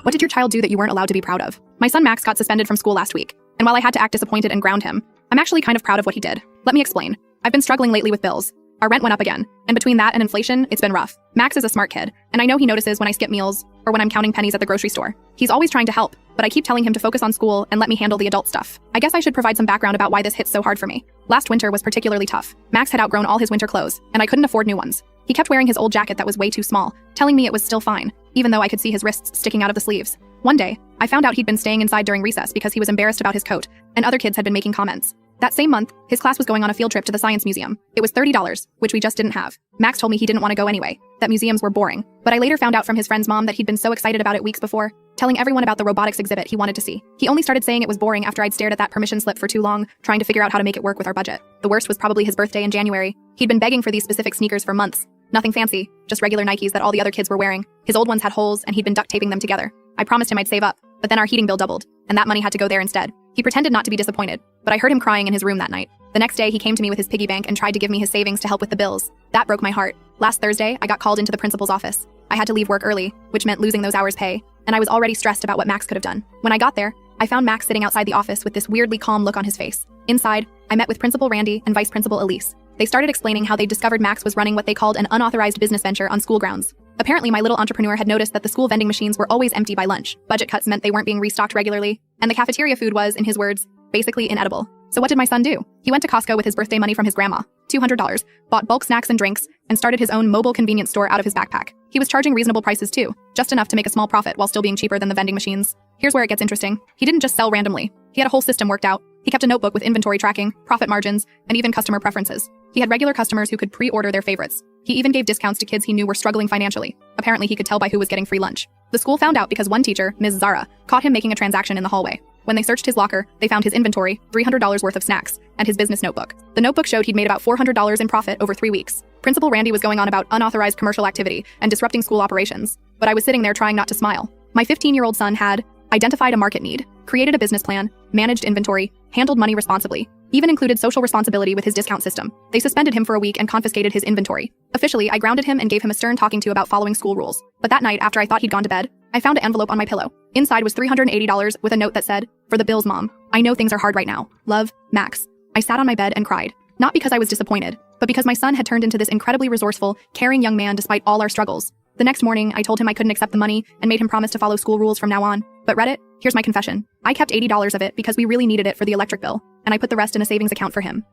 What did your child do that you weren't allowed to be proud of? My son Max got suspended from school last week, and while I had to act disappointed and ground him, I'm actually kind of proud of what he did. Let me explain. I've been struggling lately with bills. Our rent went up again, and between that and inflation, it's been rough. Max is a smart kid, and I know he notices when I skip meals or when I'm counting pennies at the grocery store. He's always trying to help, but I keep telling him to focus on school and let me handle the adult stuff. I guess I should provide some background about why this hits so hard for me. Last winter was particularly tough. Max had outgrown all his winter clothes, and I couldn't afford new ones. He kept wearing his old jacket that was way too small, telling me it was still fine, even though I could see his wrists sticking out of the sleeves. One day, I found out he'd been staying inside during recess because he was embarrassed about his coat, and other kids had been making comments. That same month, his class was going on a field trip to the Science Museum. It was $30, which we just didn't have. Max told me he didn't want to go anyway, that museums were boring. But I later found out from his friend's mom that he'd been so excited about it weeks before, telling everyone about the robotics exhibit he wanted to see. He only started saying it was boring after I'd stared at that permission slip for too long, trying to figure out how to make it work with our budget. The worst was probably his birthday in January. He'd been begging for these specific sneakers for months. Nothing fancy, just regular Nikes that all the other kids were wearing. His old ones had holes and he'd been duct taping them together. I promised him I'd save up, but then our heating bill doubled, and that money had to go there instead. He pretended not to be disappointed, but I heard him crying in his room that night. The next day, he came to me with his piggy bank and tried to give me his savings to help with the bills. That broke my heart. Last Thursday, I got called into the principal's office. I had to leave work early, which meant losing those hours' pay, and I was already stressed about what Max could have done. When I got there, I found Max sitting outside the office with this weirdly calm look on his face. Inside, I met with Principal Randy and Vice Principal Elise. They started explaining how they discovered Max was running what they called an unauthorized business venture on school grounds. Apparently, my little entrepreneur had noticed that the school vending machines were always empty by lunch. Budget cuts meant they weren't being restocked regularly, and the cafeteria food was, in his words, basically inedible. So what did my son do? He went to Costco with his birthday money from his grandma, $200, bought bulk snacks and drinks, and started his own mobile convenience store out of his backpack. He was charging reasonable prices too, just enough to make a small profit while still being cheaper than the vending machines. Here's where it gets interesting. He didn't just sell randomly. He had a whole system worked out. He kept a notebook with inventory tracking, profit margins, and even customer preferences. He had regular customers who could pre-order their favorites. He even gave discounts to kids he knew were struggling financially. Apparently, he could tell by who was getting free lunch. The school found out because one teacher, Ms. Zara, caught him making a transaction in the hallway. When they searched his locker, they found his inventory, $300 worth of snacks, and his business notebook. The notebook showed he'd made about $400 in profit over 3 weeks. Principal Randy was going on about unauthorized commercial activity and disrupting school operations, but I was sitting there trying not to smile. My 15-year-old son had identified a market need, created a business plan, managed inventory, handled money responsibly, even included social responsibility with his discount system. They suspended him for a week and confiscated his inventory. Officially, I grounded him and gave him a stern talking to about following school rules. But that night, after I thought he'd gone to bed, I found an envelope on my pillow. Inside was $380 with a note that said, "For the bills, Mom. I know things are hard right now. Love, Max." I sat on my bed and cried. Not because I was disappointed, but because my son had turned into this incredibly resourceful, caring young man despite all our struggles. The next morning, I told him I couldn't accept the money and made him promise to follow school rules from now on. But Reddit, here's my confession. I kept $80 of it because we really needed it for the electric bill, and I put the rest in a savings account for him.